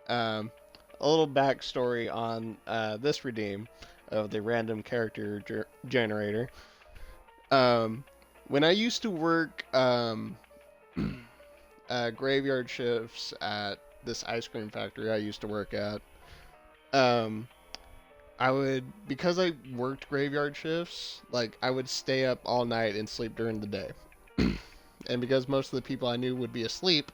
Um, a little backstory on this redeem of the random character generator. Um, when I used to work graveyard shifts at this ice cream factory I used to work at, um, I would, because I worked graveyard shifts, like I would stay up all night and sleep during the day. And because most of the people I knew would be asleep,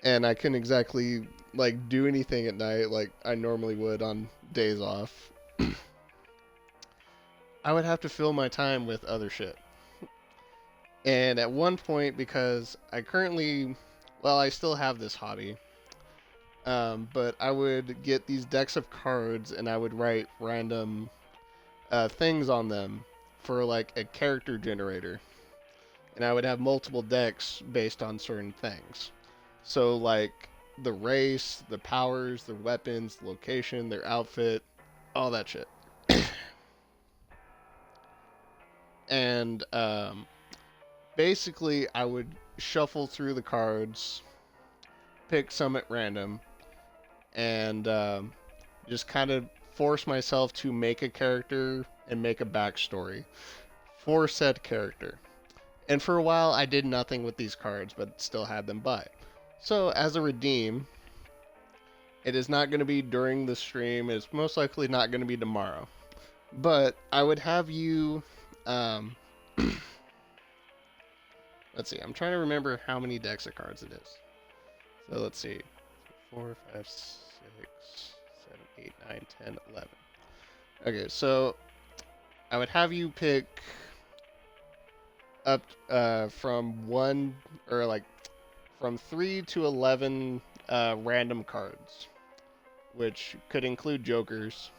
and I couldn't exactly like do anything at night like I normally would on days off, I would have to fill my time with other shit. And at one point, because I currently, well, I still have this hobby, but I would get these decks of cards and I would write random things on them for like a character generator. And I would have multiple decks based on certain things. So, like the race, the powers, their weapons, location, their outfit, all that shit. And basically, I would shuffle through the cards, pick some at random, and just kind of force myself to make a character and make a backstory for said character. And for a while, I did nothing with these cards, but still had them buy. So, as a redeem, it is not going to be during the stream. It's most likely not going to be tomorrow. But I would have you. Um, let's see. I'm trying to remember how many decks of cards it is. So let's see. 4, 5, 6, 7, 8, 9, 10, 11. Okay, so I would have you pick up from 1 or like from 3 to 11 random cards, which could include jokers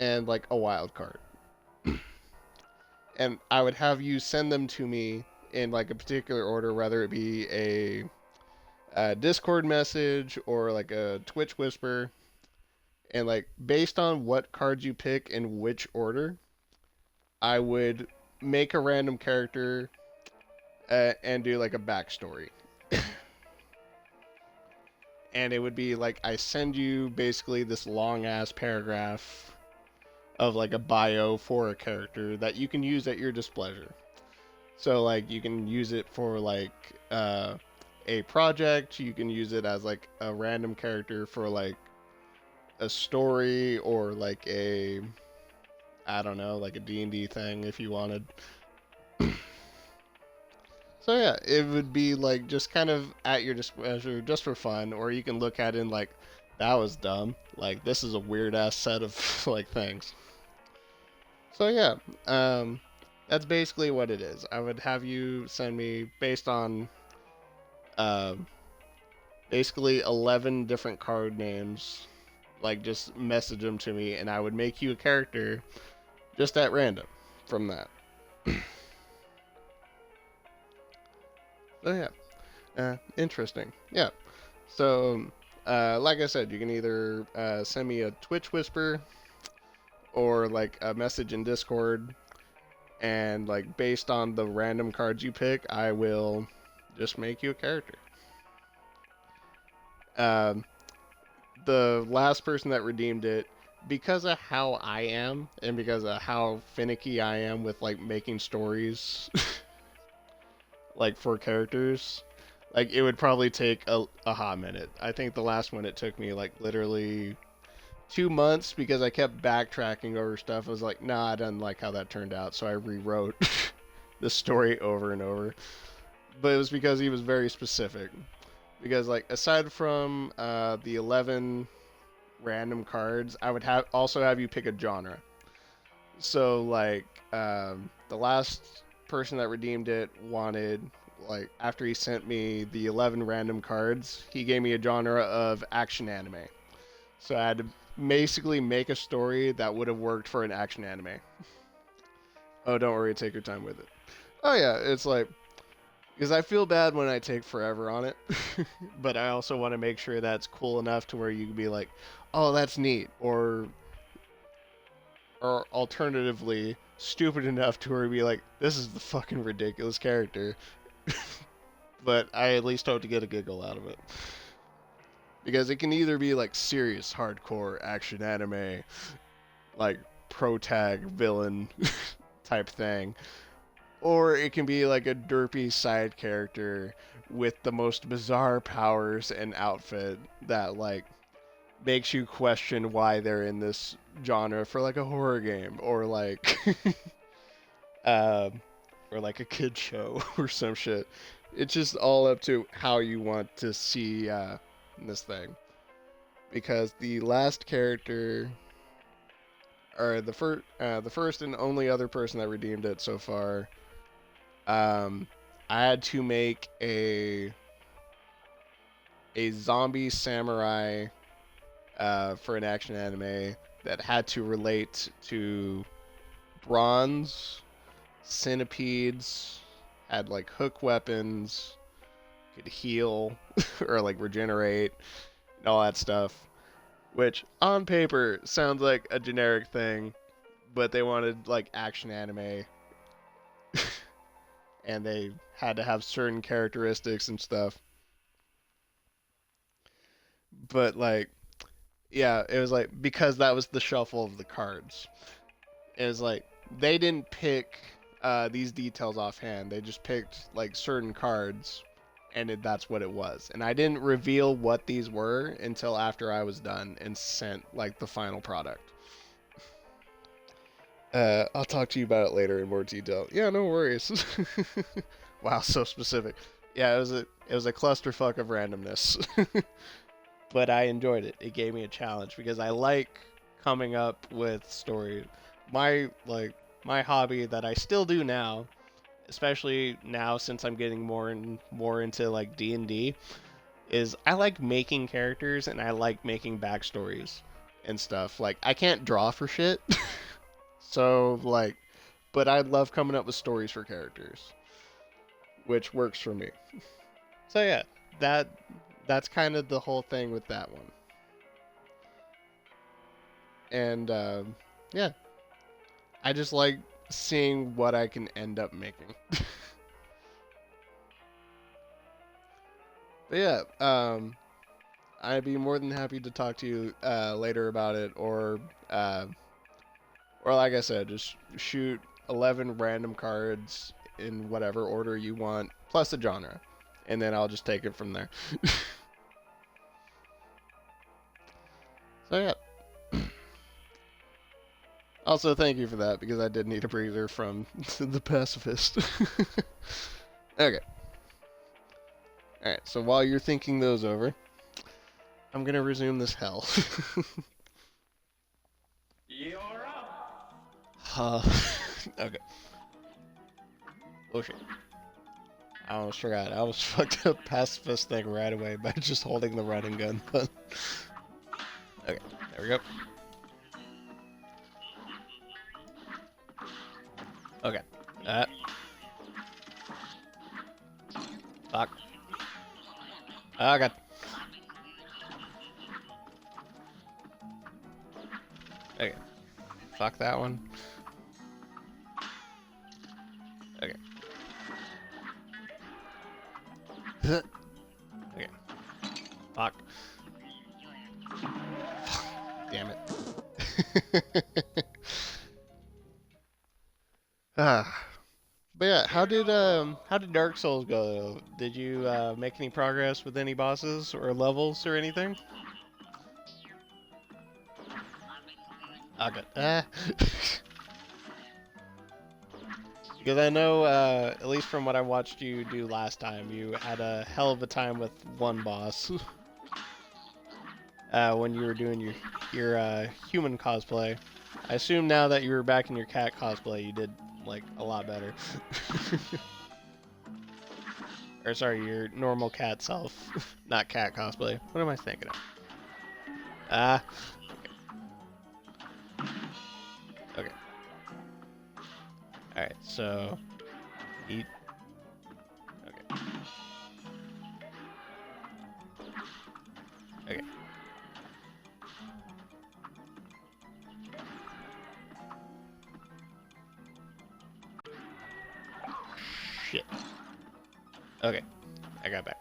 and like a wild card. And I would have you send them to me in like a particular order, whether it be a Discord message or like a Twitch whisper. And like based on what cards you pick in which order, I would make a random character and do like a backstory. And it would be like I send you basically this long ass paragraph of like a bio for a character that you can use at your displeasure. So like you can use it for like a project. You can use it as like a random character for like a story or like a, I don't know, like a D&D thing if you wanted. So yeah, it would be like just kind of at your displeasure, just for fun, or you can look at it and like that was dumb. Like this is a weird ass set of like things. So yeah, um, that's basically what it is. I would have you send me based on uh, basically 11 different card names. Like just message them to me, and I would make you a character just at random from that. So yeah, interesting. Yeah. So like I said, you can either send me a Twitch whisper or like a message in Discord, and like based on the random cards you pick, I will just make you a character. Um, the last person that redeemed it, because of how I am and because of how finicky I am with like making stories like for characters, like it would probably take a hot minute. I think the last one it took me like literally 2 months because I kept backtracking over stuff. I was like, nah, I didn't like how that turned out, so I rewrote the story over and over. But it was because he was very specific. Because like aside from the 11 random cards, I would have also have you pick a genre. So like the last person that redeemed it wanted, like after he sent me the 11 random cards, he gave me a genre of action anime. So I had to basically make a story that would have worked for an action anime. Oh, don't worry, take your time with it. Oh yeah, it's like because I feel bad when I take forever on it, but I also want to make sure that's cool enough to where you can be like, "Oh, that's neat," or alternatively stupid enough to where you'd be like, "This is the fucking ridiculous character," but I at least hope to get a giggle out of it. Because it can either be like serious hardcore action anime, like pro-tag villain type thing, or it can be like a derpy side character with the most bizarre powers and outfit that like makes you question why they're in this genre for like a horror game or like um or like a kid show or some shit. It's just all up to how you want to see this thing. Because the last character, or the first and only other person that redeemed it so far, um, I had to make a zombie samurai for an action anime that had to relate to bronze, centipedes, had like hook weapons, could heal or like regenerate, and all that stuff. Which on paper sounds like a generic thing, but they wanted like action anime and they had to have certain characteristics and stuff. But like, yeah, it was like because that was the shuffle of the cards. It was like they didn't pick these details offhand. They just picked like certain cards, and that's what it was. And I didn't reveal what these were until after I was done and sent like the final product. I'll talk to you about it later in more detail. Yeah, no worries. Wow, so specific. Yeah, it was a clusterfuck of randomness. But I enjoyed it. It gave me a challenge because I like coming up with stories. My hobby that I still do now, especially now since I'm getting more and more into like D&D, is I like making characters and I like making backstories and stuff. Like I can't draw for shit. So like but I love coming up with stories for characters, which works for me. So yeah, that that's kind of the whole thing with that one. And yeah, I just like seeing what I can end up making. But yeah, I'd be more than happy to talk to you later about it, uh, or like I said, just shoot 11 random cards in whatever order you want, plus a genre, and then I'll just take it from there. So yeah. Also, thank you for that because I did need a breather from the pacifist. Okay. Alright, so while you're thinking those over, I'm gonna resume this hell. You're up. uh, okay. Oh shit. I almost forgot. I almost fucked up pacifist thing right away by just holding the running gun. But okay, there we go. Okay. Fuck. Oh god. Okay. Fuck that one. Okay. Okay. Fuck. Damn it. Ah. But yeah, how did Dark Souls go? Did you make any progress with any bosses or levels or anything? Okay. Because I know, at least from what I watched you do last time, you had a hell of a time with one boss when you were doing your human cosplay. I assume now that you're back in your cat cosplay, you did like a lot better. Or sorry, your normal cat self, not cat cosplay. What am I thinking of? Ah, okay. All right, so eat. Okay. Okay. Shit. Okay, I got back.